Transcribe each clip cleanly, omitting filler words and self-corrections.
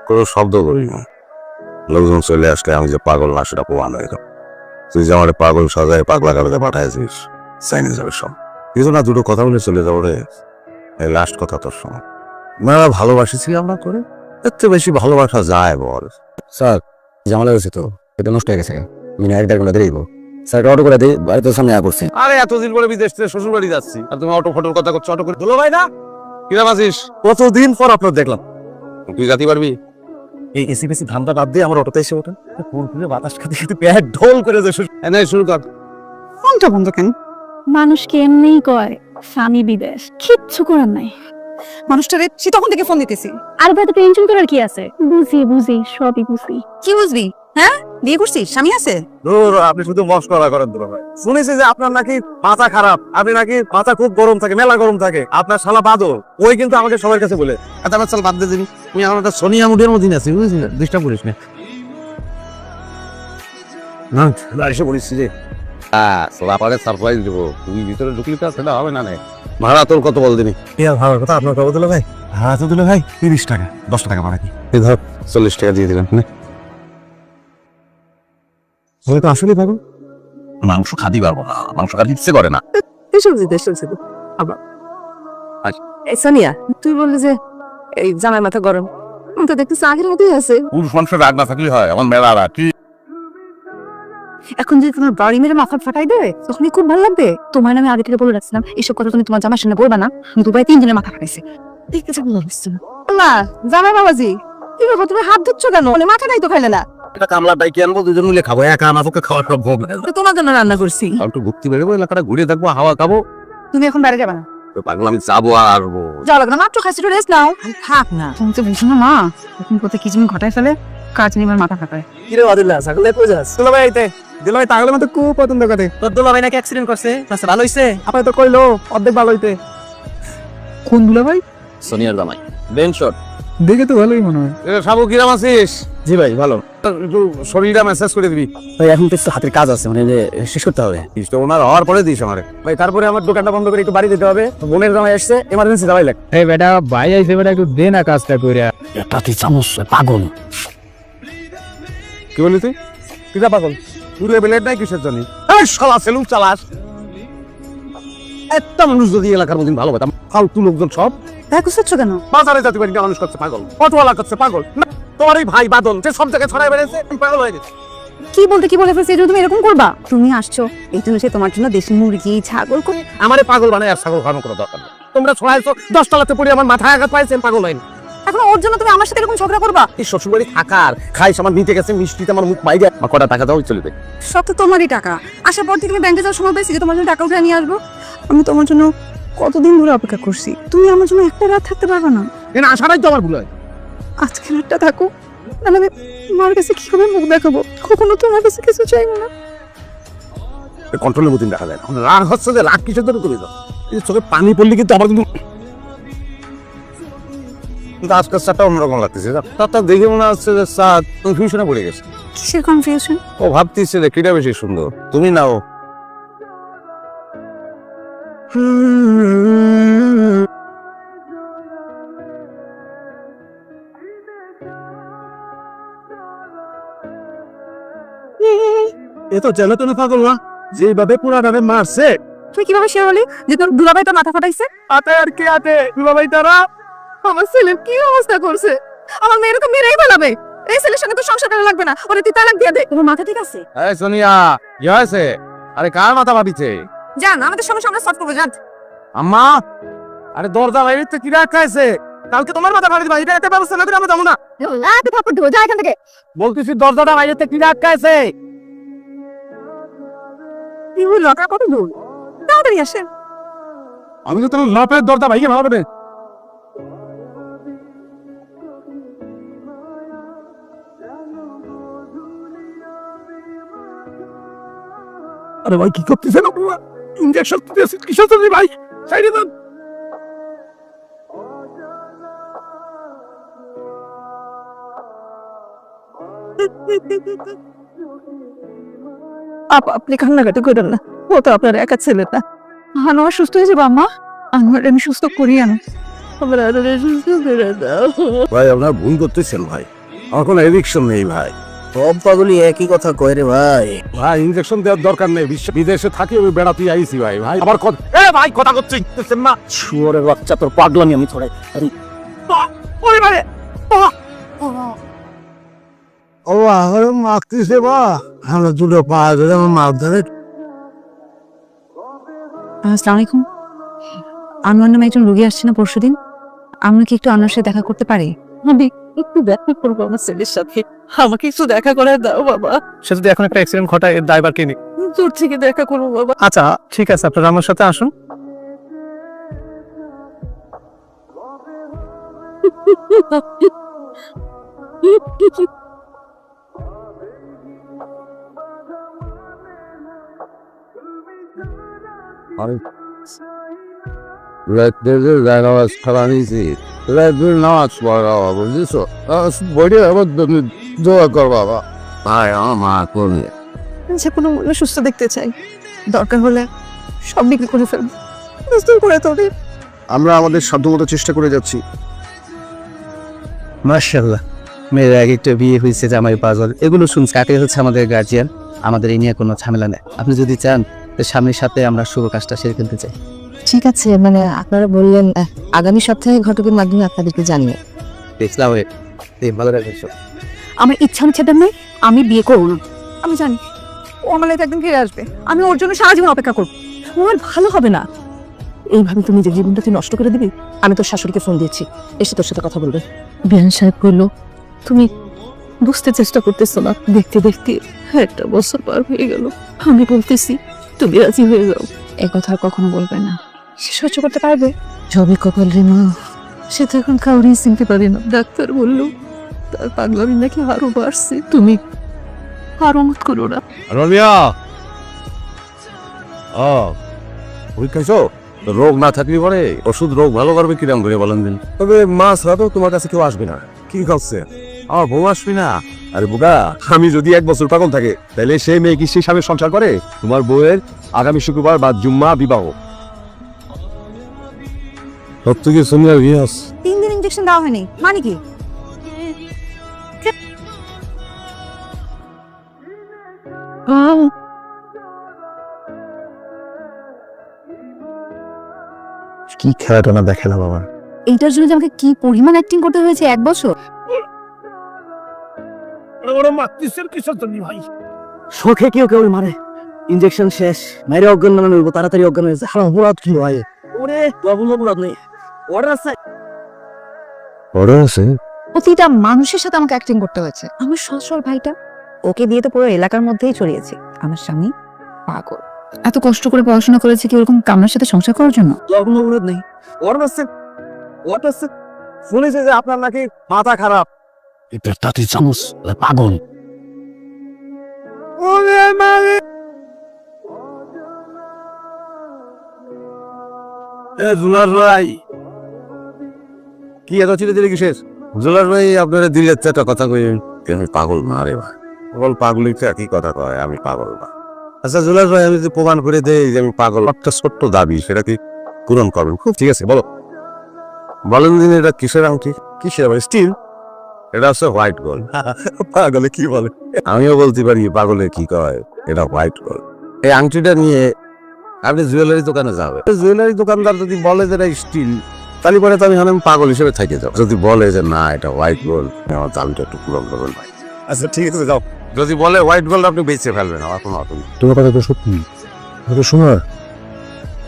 কোনো শব্দ করি না। লোকজন চলে আসলে আমি যে পাগল না সেটা প্রমাণ হয়ে গেল। তুই যে আমার পাগল সাজায় পাগলা কাটাতে পাঠাইছিস চাইনি যাবে সব কিছু না, দুটো কথা বলে চলে যাবো রে। এই লাস্ট কথা তোর সঙ্গে মেয়েরা ভালোবাসেছি আমরা করে, এর থেকে বেশি ভালোবাসা যায় বল? স্যার জামালা হয়েছে তো, এটা নষ্ট হয়ে গেছে। আমি 1.5 ঘন্টা দেরিব স্যার, অটো করে দিই, বাড়িতে সামনে করছে। আরে এতদিন পরে বিদেশ থেকে শ্বশুর বাড়ি যাচ্ছি আর তুমি অটো ফটোর কথা করছো। অটো করে ধুলো ভাই না কিরাম আছিস? কতদিন পর আপনার দেখলাম। তুই যাতে পারবি? এই এসি বেসি ধান্দা বাদ দিয়ে আমার অটোতে এসে ওঠেন, পুরো বাতাস খাতে খেতে পেট ঢোল করে যে শুরু কর। ফোনটা বন্ধ কেন? মানুষকে এমনিই কয় স্বামী বিদেশ, কিচ্ছু করার নাই। মানুষটারে সে তখন থেকে ফোন দিতেছি। আর ভাই তো টেনশন করার কি আছে? বুঝি সবই বুঝি। কি বুঝবি? হ্যাঁ, বিয়ে করছিস? স্বামী আছে? ধুর, আপনি শুধু মস্করা করেন দুলো ভাই। শুনেছি যে আপনার নাকি মাথা খারাপ, আপনি নাকি মাথা খুব গরম থাকে, মেলা গরম থাকে। আপনার শালা বাদল ওই কিন্তু আমাকে সবার কাছে বলে আচ্ছা আমার চাল বাদ দিয়ে দিবি। তুমি আমার একটা সোনিয়া মুডের মধ্যে আছি, বুঝেছি না? ডিস্টার্ব করিস না। না এসে বলিস রে। সারপ্রাইজ দেবো, তুই ভিতরে ঢুকলি তো সেটা হবে না। ভাড়া তোর কত বল দিনি? ভাড়ার কথা আপনার কত দিল ভাই? ভাড়া তো দিল ভাই 30 টাকা, 10 টাকা ভাড়া কি? এই ধর 40 টাকা দিয়ে দিলাম। বলে তো আসলে পাগল, মাংস খাদি পারবো না, মাংস খাদি ইচ্ছে করে না। এই সোনিয়া, তুই বললি যে এই জামাই মাথা গরম, আমি তো দেখতেছি আগের মতোই আছে। পুরুষ মানুষের রাগ না থাকলে হয়, আমার মেলা রাগ। কি এখন যদি তোমার বাড়ি মেরে মাথা ফাটাই দেয় তখনই খুব ভালো লাগবে। তোমার নামে আগে থেকে বলে রাখছিলাম এসব কথা তুমি তোমার জামার সামনে বলবা না। দুবাই 3 জনের মাথা ফাটাইছে, দেখতে চাকু লাগছে না। জামাই বাবাজি, কি ব্যাপার, তুমি হাত ধুচ্ছ কেন? মানে মাথা নাই তো খাইলে না? এটা কামলা ডাইকে আনবো, দুজন মিলে খাবো। একা আমাকে খাওয়ার সব ভোগ লাগে। তো তোমার জন্য রান্না করছি। একটু ঘুরতে বেরোবো, এলাকাটা ঘুরে দেখবো, হাওয়া খাবো। তুমি এখন বাইরে যাবে না? পাগল আমি যাবো আর আসবো। যাও লাগবে না, মাত্র খাইছি, একটু রেস্ট নাও। থাক না, তুমি তো বুঝো না মা, এখন কোথায় কি তুমি ঘটাই ফেলে, কাজ নিবার মাথা ফাটায়। কিরে আদিল্লাহ, ছাগলে কই যাস? দুলা ভাই আইতে, দুলা ভাই তাহলে মতো খুব পছন্দ করে। তোর দুলা ভাই নাকি অ্যাক্সিডেন্ট করছে, আচ্ছা ভালো হইছে? আপনার তো কইলো অর্ধেক ভালো হইতে। কোন দুলা ভাই? সোনিয়ার জামাই বেন শট। দেখে তো ভালোই মনে হয়। সাবু কিরাম আছিস? জি ভাই ভালো। একটু শরীরটা মেসেজ করে দিবি ভাই, এখন তো একটু হাতের কাজ আছে, মানে যে শেষ করতে হবে। ওনার হওয়ার পরে দিস আমারে। ভাই তারপরে আমার দোকানটা বন্ধ করে একটু বাড়ি দিতে হবে, বোনের জামাই আসছে, এমার্জেন্সি যাওয়াই লাগে। এই বেটা ভাই আইছে, বেটা একটু দে না কাজটা কইরা। এটা তুই চামচ পাগল। কি বলি তুই? কিরা পাগল? পুরো বেলেট নাই কিসের জন্য? এই শালা সেলুন চালাস। এত মানুষ যদি এলাকার মধ্যে ভালো পেতাম, ফালতু লোকজন সব তাই কুছাচ্ছ কেন? বাজারে জাতি বাড়িতে মানুষ করছে পাগল, অটোওয়ালা করছে পাগল। না, তোমার এই ভাই বাদল যে সব জায়গায় ছড়াই বেড়েছে, আমি পাগল হয়ে গেছি। কি বলতে কি বলে ফেলছি, এই জন্য তুমি এরকম করবা? তুমি আসছো এই জন্য সে তোমার জন্য দেশি মুরগি ছাগল করে আমারে পাগল বানায় আর ছাগল খাওয়ানো কোনো দরকার নেই। তোমরা ছড়াইছো 10 তলাতে পড়ে আমার মাথায় আঘাত পাইছে, আমি পাগল হইনি। এখন ওর জন্য তুমি আমার সাথে এরকম ঝগড়া করবা? এই শ্বশুরবাড়ি থাকার খাইস আমার নিতে গেছে মিষ্টিতে আমার মুখ মাইরে আমার কটা টাকা দাও চলবে। সব তো তোমারই টাকা। আসার পর থেকে আমি ব্যাংকে যাওয়ার সময় পেয়েছি যে তোমার জন্য টাকা উঠে নিয়ে আসবো। আমি তোমার জন্য কতদিন ধরে অপেক্ষা করছি, তুমি আমার জন্য একটা রাত থাকতে পারবে না? এখানে আসাটাই তো আমার ভুল হয়। আজকে রাতটা থাকো, নাহলে আমি মার কাছে কিভাবে মুখ দেখাবো? কখনো তোমার কাছে কিছু চাইবো না। কন্ট্রোলের মতন দেখা যায় না। রাগ হচ্ছে যে রাগ কিসের জন্য করে দাও? এই চোখে পানি পড়লে কিন্তু আমার কিন্তু আজকের চারটা অন্যরকম লাগতেছে। তারটা দেখে মনে হচ্ছে যে চাঁদ কনফিউশনে পড়ে গেছে। কিসের কনফিউশন? ও ভাবতেছে যে কিটা বেশি সুন্দর, তুমি নাও। এ তো জেলা তো না পাগল না, যেভাবে পুরা নামে মারছে। তুই কিভাবে শেয়ার হলি যে তোর দুলাভাই তোর মাথা ফাটাইছে? আতে আর কে আতে দুলা ভাই তারা। আমার ছেলের কি অবস্থা করছে? আমার মেয়ের তো মেরেই ফেলাবে। এই ছেলের সঙ্গে তো সংসার করা লাগবে না, ওরে তুই তালাক দিয়ে দে। তোমার মাথা ঠিক আছে? এই সোনিয়া, কি হয়েছে? আরে কার মাথা ভাবিছে? জান, আমাদের সমস্যা আমরা সলভ করবো, জান। আম্মা, আরে দরজা বাইরে তো কি রাখ খাইছে? কালকে তোমার মাথা ভাবি দিবা, এটা একটা ব্যবস্থা না করে আমরা যাবো না। তুই থাপ্পড় দেবো, যা এখান থেকে। বলতেছি দরজাটা বাইরে কি রাখ খাইছে? কি হলো? আপনার কত দূর? তাড়াতাড়ি আসেন। আমি তো তোমার লাপের দরজা ভাইকে ভালো করে। আরে ভাই কি করতেছেন আপনারা? ইনজেকশন দিতেছেন কিসের জন্য ভাই? সাইডে দেন। আপনি কান্নাকাটি করেন না, ও তো আপনার একা ছেলে না। আনোয়ার সুস্থ হয়ে যাবো আম্মা, আনোয়ার আমি সুস্থ করি আনো। আমার আদরে সুস্থ করে দাও। ভাই আপনার ভুল করতেছেন ভাই, আমার কোনো এডিকশন নেই ভাই। সব পাগলি একই কথা কয় রে ভাই। ভাই ইনজেকশন দেওয়ার দরকার নেই, বিদেশে থাকি আমি বেড়াতে আইছি ভাই। ভাই আবার কথা ভাই কথা করছেন না। শুয়োরের বাচ্চা, তোর পাগলামি আমি ছড়াই। ও আমার মারতেছে বা আমরা দুটো পা ধরে আমার মাছ ধরে। আসসালামু আলাইকুম। আমার নামে একজন রোগী আসছে না পরশুদিন, আমরা কি একটু আপনার সাথে দেখা করতে পারি? আমি একটু দেখা করবো আমার ছেলের সাথে, আমাকে একটু দেখা করে দাও বাবা। সে যদি এখন একটা অ্যাক্সিডেন্ট ঘটায় এর দায়ভার কে নিক? দূর থেকে দেখা করবো বাবা। আচ্ছা ঠিক আছে, আপনারা আমার সাথে আসুন। নামাজ খাওয়া নিয়েছি, নামাজ পড়া বুঝেছো, বইটা আবার দোয়া কর বাবা। ভাই আমার মা করবে যে কোনো মূল্যে সুস্থ দেখতে চাই, দরকার হলে সব বিক্রি করে ফেলবো, সুস্থ করে তোদের। আমরা আমাদের সাধ্যমতো চেষ্টা করে যাচ্ছি। মাশাআল্লাহ, মেয়ের এক একটা বিয়ে হয়েছে, জামাই পাগল, এগুলো শুনছি। কাকে হচ্ছে আমাদের গার্জিয়ান, আমাদের এই নিয়ে কোনো ঝামেলা নেই। আপনি যদি চান সামনের সাথে আমরা শুভ কাজটা সেরে ফেলতে চাই। ঠিক আছে, মানে আপনারা বললেন আগামী সপ্তাহে ঘটকের মাধ্যমে আপনাদেরকে জানিয়ে। দেখলাম ভালো রাখবেন। আমার ইচ্ছা অনুচ্ছেদ নেই, আমি বিয়ে করবো না। আমি জানি ও আমার লাইফে একদিন ফিরে আসবে, আমি ওর জন্য সারা জীবন অপেক্ষা করবো। তোমার ভালো হবে না এইভাবে, তুমি নিজের জীবনটা তুই নষ্ট করে দিবি। আমি তোর শাশুড়িকে ফোন দিয়েছি, এসে তোর সাথে কথা বলবে। বিয়ান সাহেব বলল তুমি বুঝতে চেষ্টা করতেছো না, দেখতে দেখতে একটা বছর পার হয়ে গেল। আমি বলতেছি তুমি রাজি হয়ে যাও। এ কথা আর কখনো বলবে না, সে সহ্য করতে পারবে? যবে কপাল রে মা, সে তো এখন কাউরি চিনতে পারে না। ডাক্তার বলল তার পাগলামি নাকি আরো বাড়ছে, তুমি আরো মত করো না। রমিয়া, ওই খাইছো? রোগ না থাকলে পরে ওষুধ রোগ ভালো করবে কিরম করে বলেন দিন। তবে মা ছাড়া তো তোমার কাছে কেউ আসবে না। কি খাচ্ছে? আমার বউ আসবে না? আরে বোকা, আমি যদি 1 বছর পাগল থাকে তাহলে সেই মেয়ে কি সেই স্বামীর সংসার করে? তোমার বউয়ের আগামী শুক্রবার বা জুম্মা বিবাহ। সব থেকে শুনে বিয়াস 3 দিন ইনজেকশন দেওয়া হয়নি, মানে কি? কি খেলাটা না দেখালাম আমার। এইটার জন্য যে আমাকে কি পরিমাণ অ্যাক্টিং করতে হয়েছে 1 বছর। ওরা মারতেছেন কিসের জন্য ভাই? শোকে কেউ কেউ মারে, ইনজেকশন শেষ, মেরে অজ্ঞান বানানো হইব, তাড়াতাড়ি অজ্ঞান হয়ে যায়। অপরাধ কি ভাই? ওরে বাবু অপরাধ নেই, অর্ডার আছে। অর্ডার আছে? প্রতিটা মানুষের সাথে আমাকে অ্যাক্টিং করতে হয়েছে। আমার সসল ভাইটা, ওকে দিয়ে তো পুরো এলাকার মধ্যেই ছড়িয়েছে আমার স্বামী পাগল। এত কষ্ট করে পড়াশোনা করেছে কি ওরকম কামনার সাথে সংসার করার জন্য? কোনো অপরাধ নেই, অর্ডার আছে, অর্ডার আছে। শুনেছে যে আপনার নাকি মাথা খারাপ। এটা তাতে চামচ পাগল। জুলার ভাই, কি এত চিলে দিলে কিসের? জুলার ভাই আপনারা দিলে একটা কথা কই, আমি পাগল না রে ভাই। পাগল পাগলিক একই কথা কয়, আমি পাগল না। আচ্ছা জুলার ভাই, আমি যদি প্রমাণ করে দেই যে আমি পাগল, একটা ছোট্ট দাবি, সেটা কি পূরণ করবেন? খুব ঠিক আছে, বলো বলেন দিন, এটা কিসের আংটি? কিসের আবার স্টিল? এটা হচ্ছে হোয়াইট গোল্ড। পাগলে কি বলে? আমিও বলতে পারি পাগলে কি কয়, এটা হোয়াইট গোল্ড। এই আংটিটা নিয়ে আপনি জুয়েলারি দোকানে যাবে, জুয়েলারি দোকানদার যদি বলে যে এটা স্টিল, তাহলে পরে তো আমি পাগল হিসেবে থেকে যাবো। যদি বলে যে না এটা হোয়াইট গোল্ড, আমার দামটা একটু পূরণ করবেন ভাই। আচ্ছা ঠিক আছে, যাও। যদি বলে হোয়াইট গোল্ড, আপনি বেঁচে ফেলবেন, আমার কোনো অসুবিধা নেই। তোমার কথা তো সত্যি, শোনো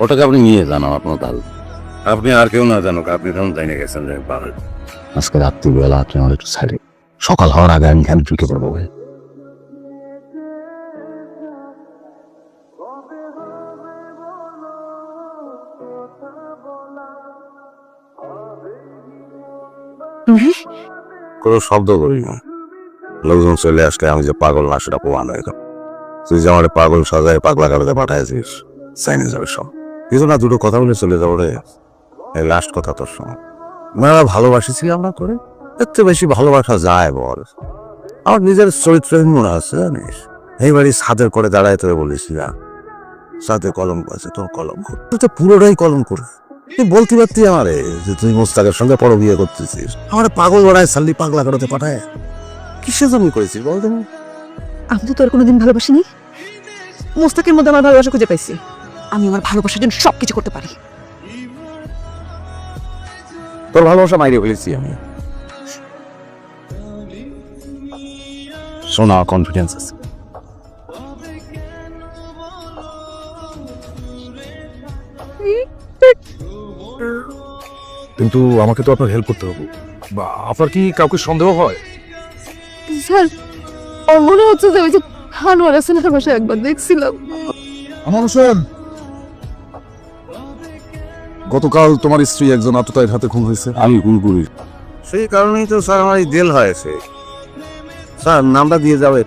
ওটাকে আপনি নিয়ে যান আপনার দাল, আপনি আর কেউ না জানুক, আপনি তখন জানিয়ে গেছেন যে পাগল। আজকে রাত্রিবেলা আপনি আমার একটু সাইডে, সকাল হওয়ার আগে আমি এখানে ঢুকে পড়বো ভাই। কোনো শব্দ করি না, লোকজন চলে আসলে আমি যে পাগল না সেটা প্রমাণ হয়ে গেল। তুই যে আমার পাগল সাজায় পাগলা কাটাতে পাঠাইছিস, চাইনি যাবে সব কিছু না, দুটো কথা বলে চলে যাবো রে। এই লাস্ট কথা তোর সঙ্গে, মেয়েরা ভালোবাসিছি আমরা করে, এর চেয়ে বেশি ভালোবাসা যায় বল? আমার নিজের চরিত্রহীন মনে আছে জানিস, এই বাড়ি ছাদের করে দাঁড়ায় তোরে বলেছিলাম, সাথে কলম আছে, তোর কলম তুই তো পুরোটাই কলম করে। তুই বলতে পারতি আমারে যে তুই মোস্তাকের সঙ্গে পর বিয়ে করতেছিস, আমার পাগল বানায় সাল্লি পাগলা কাটাতে পাঠায়। কিসের জন্য করেছিস বল তুমি? আমি তো তোর কোনোদিন ভালোবাসিনি। মোস্তাকের মধ্যে আমার ভালোবাসা খুঁজে পাইছি। আমি আমার ভালোবাসার জন্য সবকিছু করতে পারি। তোর ভালোবাসা মাইরে ফেলেছি আমি। শোনা, কনফিডেন্স আছে। কিন্তু আমাকে তো আপনার হেল্প করতে হবে। বা আপনার কি কাউকে সন্দেহ হয়? স্যার, আমার মনে হচ্ছে যে ওই যে আনোয়ার হাসানের বাসায় একবার দেখছিলাম। আমার হোসেন, গতকাল তোমার স্ত্রী একজন আততায়ীর হাতে খুন হয়েছে। আমি ভুল করি, সেই কারণেই তো স্যার আমার এই দেল হয়েছে। স্যার নামটা দিয়ে যাবে।